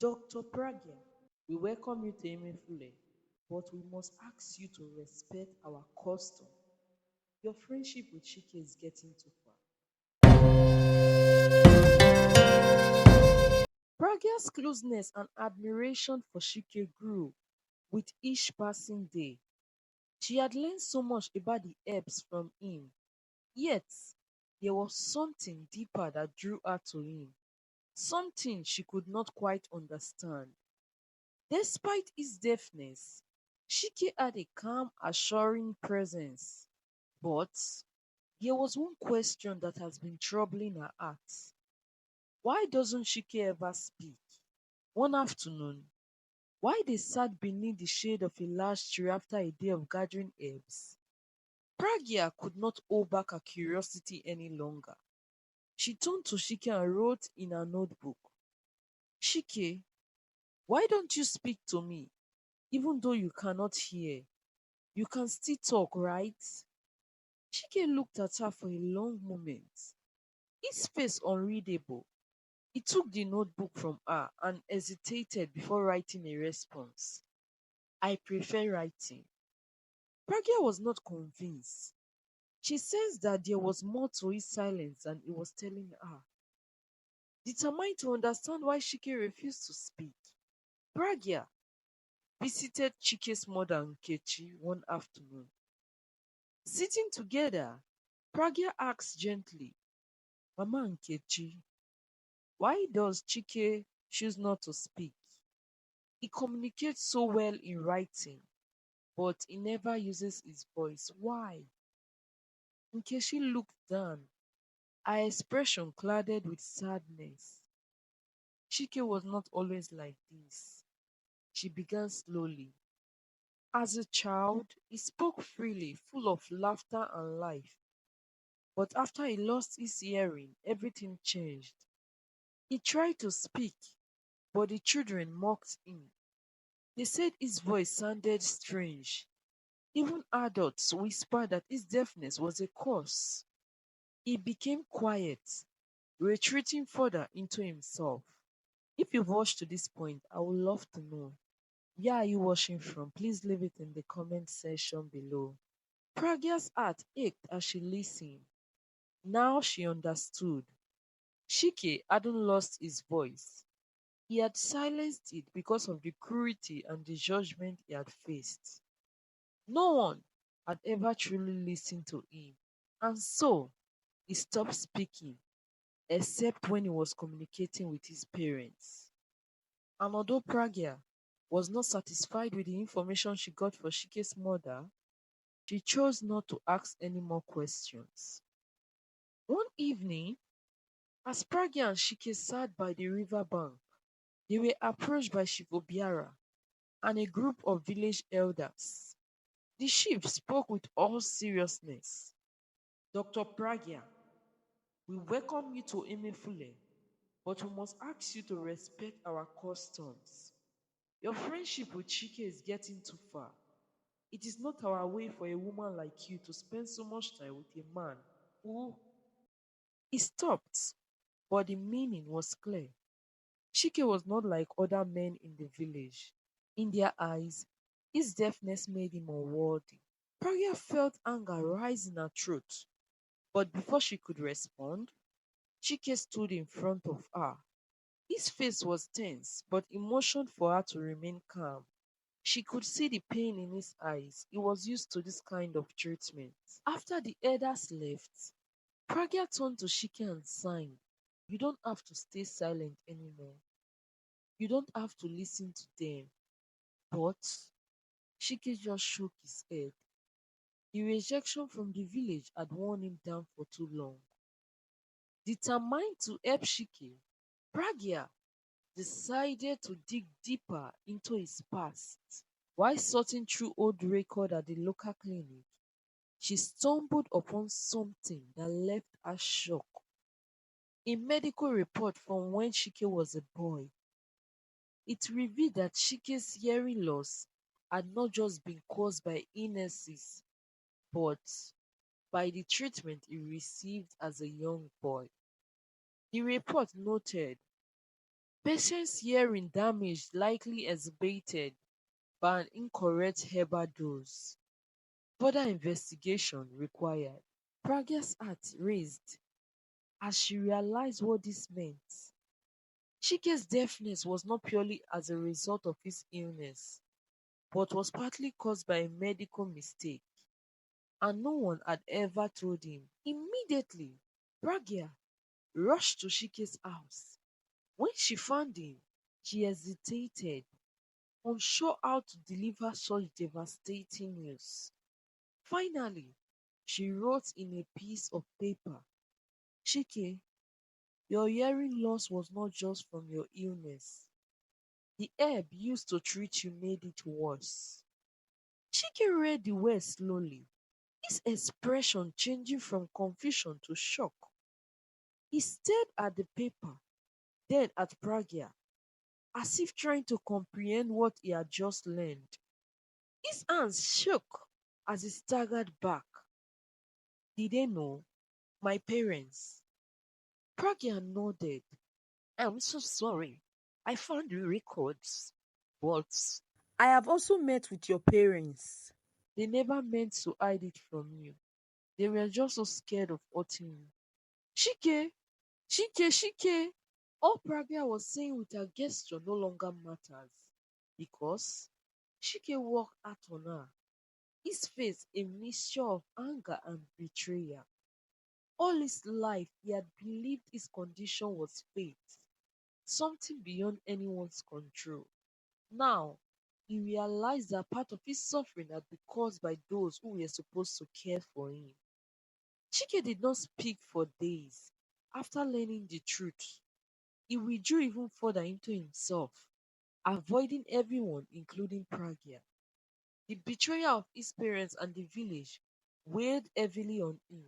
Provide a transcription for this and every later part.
Dr. Pragya, we welcome you to Emefule, but we must ask you to respect our custom. Your friendship with Chike is getting too far. Pragya's closeness and admiration for Chike grew with each passing day. She had learned so much about the herbs from him, yet there was something deeper that drew her to him, something she could not quite understand. Despite his deafness, Chike had a calm, assuring presence. But there was one question that has been troubling her heart. Why doesn't Chike ever speak? One afternoon, while they sat beneath the shade of a large tree after a day of gathering herbs, Pragya could not hold back her curiosity any longer. She turned to Chike and wrote in her notebook, Chike, why don't you speak to me? Even though you cannot hear, you can still talk, right? Chike looked at her for a long moment, his face unreadable. He took the notebook from her and hesitated before writing a response. I prefer writing. Pragya was not convinced. She sensed that there was more to his silence than he was telling her. Determined to understand why Chike refused to speak, Pragya visited Chike's mother Nkechi one afternoon. Sitting together, Pragya asked gently, Mama Nkechi, why does Chike choose not to speak? He communicates so well in writing, but he never uses his voice. Why? Nkechi looked down, her expression clouded with sadness. Chike was not always like this. She began slowly. As a child, he spoke freely, full of laughter and life. But after he lost his hearing, everything changed. He tried to speak, but the children mocked him. They said his voice sounded strange. Even adults whispered that his deafness was a curse. He became quiet, retreating further into himself. If you've watched to this point, I would love to know. Where are you watching from? Please leave it in the comment section below. Pragya's heart ached as she listened. Now she understood. Chike hadn't lost his voice. He had silenced it because of the cruelty and the judgment he had faced. No one had ever truly listened to him, and so he stopped speaking, except when he was communicating with his parents. And although Pragya was not satisfied with the information she got for Shike's mother, she chose not to ask any more questions. One evening, as Pragya and Shike sat by the river bank, they were approached by Shivobiara and a group of village elders. The chief spoke with all seriousness. Dr. Pragya, we welcome you to Emefule, but we must ask you to respect our customs. Your friendship with Chike is getting too far. It is not our way for a woman like you to spend so much time with a man who. He stopped, but the meaning was clear. Chike was not like other men in the village. In their eyes, his deafness made him unworthy. Pragya felt anger rise in her throat, but before she could respond, Chike stood in front of her. His face was tense, but he motioned for her to remain calm. She could see the pain in his eyes. He was used to this kind of treatment. After the elders left, Pragya turned to Chike and sighed. You don't have to stay silent anymore. You don't have to listen to them. But Chike just shook his head. The rejection from the village had worn him down for too long. Determined to help Chike, Pragya decided to dig deeper into his past. While sorting through old records at the local clinic, she stumbled upon something that left her shocked. A medical report from when Chike was a boy. It revealed that Chike's hearing loss had not just been caused by illnesses, but by the treatment he received as a young boy. The report noted Patient's hearing damaged likely exhibited by an incorrect herbal dose. Further investigation required. Pragya's heart raced as she realized what this meant. Chike's deafness was not purely as a result of his illness, but was partly caused by a medical mistake, and no one had ever told him. Immediately, Pragya rushed to Chike's house. When she found him, she hesitated, unsure how to deliver such devastating news. Finally, she wrote in a piece of paper, Chike, your hearing loss was not just from your illness. The herb used to treat you made it worse. Chike read the words slowly, his expression changing from confusion to shock. He stared at the paper, then at Pragya, as if trying to comprehend what he had just learned. His hands shook as he staggered back. Did they know? My parents. Pragya nodded. I'm so sorry. I found the records. But I have also met with your parents. They never meant to hide it from you. They were just so scared of hurting you. Chike, Chike. All Pragya was saying with her gesture no longer matters because Chike walked out on her, his face a mixture of anger and betrayal. All his life he had believed his condition was fate, something beyond anyone's control. Now he realized that part of his suffering had been caused by those who were supposed to care for him. Chike did not speak for days. After learning the truth, he withdrew even further into himself, avoiding everyone, including Pragya. The betrayal of his parents and the village weighed heavily on him.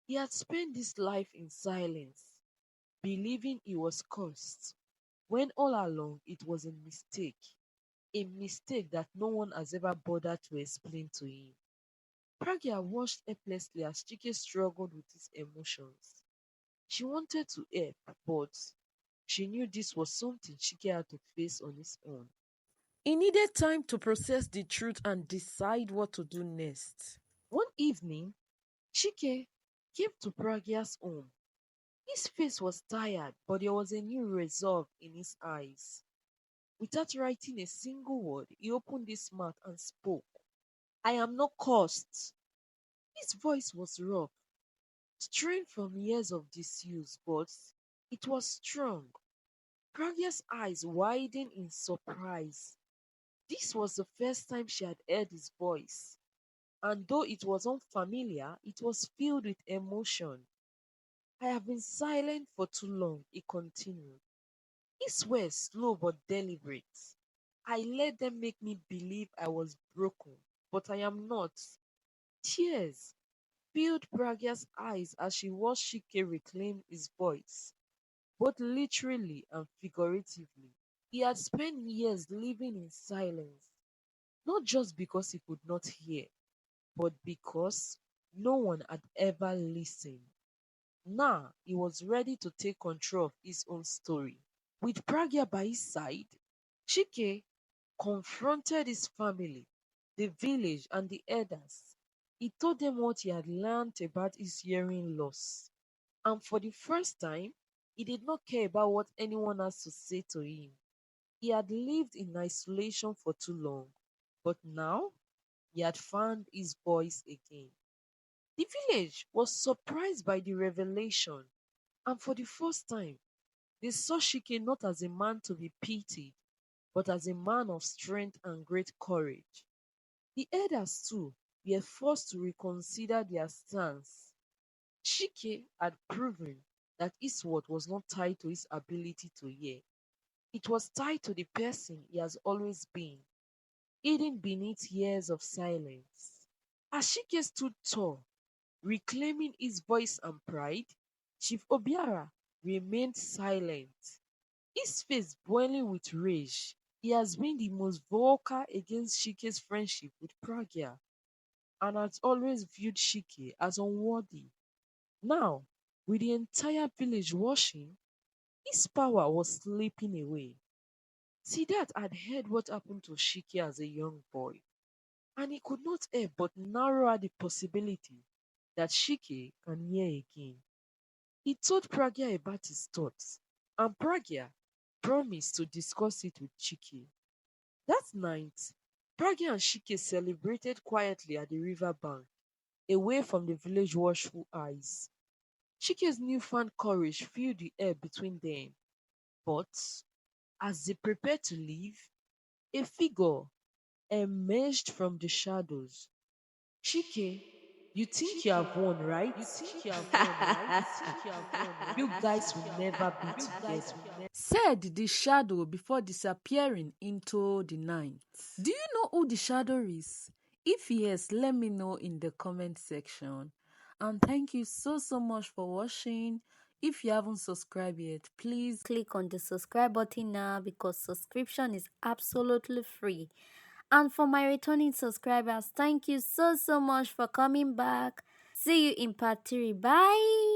He had spent his life in silence, believing he was cursed, when all along it was a mistake that no one has ever bothered to explain to him. Pragya watched helplessly as Chike struggled with his emotions. She wanted to help, but she knew this was something Chike had to face on his own. He needed time to process the truth and decide what to do next. One evening, Chike came to Pragya's home. His face was tired, but there was a new resolve in his eyes. Without writing a single word, he opened his mouth and spoke. I am not cursed. His voice was rough, strained from years of disuse, but it was strong. Pragya's eyes widened in surprise. This was the first time she had heard his voice, and though it was unfamiliar, it was filled with emotion. I have been silent for too long, he continued. His words slow but deliberate. I let them make me believe I was broken, but I am not. Tears filled Pragya's eyes as she watched Shike reclaim his voice, both literally and figuratively. He had spent years living in silence, not just because he could not hear, but because no one had ever listened. Now he was ready to take control of his own story. With Pragya by his side, Chike confronted his family, the village, and the elders. He told them what he had learned about his hearing loss. And for the first time, he did not care about what anyone has to say to him. He had lived in isolation for too long, but now he had found his voice again. The village was surprised by the revelation, and for the first time, they saw Shike not as a man to be pitied, but as a man of strength and great courage. The elders, too, were forced to reconsider their stance. Shike had proven that his word was not tied to his ability to hear. It was tied to the person he has always been, hidden beneath years of silence. As Shike stood tall, reclaiming his voice and pride, Chief Obiara remained silent, his face boiling with rage. He has been the most vocal against Shike's friendship with Pragya and has always viewed Shike as unworthy. Now, with the entire village watching, His power was slipping away. Siddharth had heard what happened to Shiki as a young boy, and he could not help but narrow at the possibility that Shiki can hear again. He told Pragya about his thoughts, and Pragya promised to discuss it with Chike. That night, Pragya and Shike celebrated quietly at the river bank, away from the village watchful eyes. Chike's newfound courage filled the air between them, but as they prepared to leave, a figure emerged from the shadows. Chike, you think you have won, right? You think you have won, right? You guys will never be together. Said the shadow before disappearing into the night. Do you know who the shadow is? If yes, let me know in the comment section. And thank you so much for watching. If you haven't subscribed yet, please click on the subscribe button now because subscription is absolutely free. And for my returning subscribers, thank you so much for coming back. See you in part 3. Bye.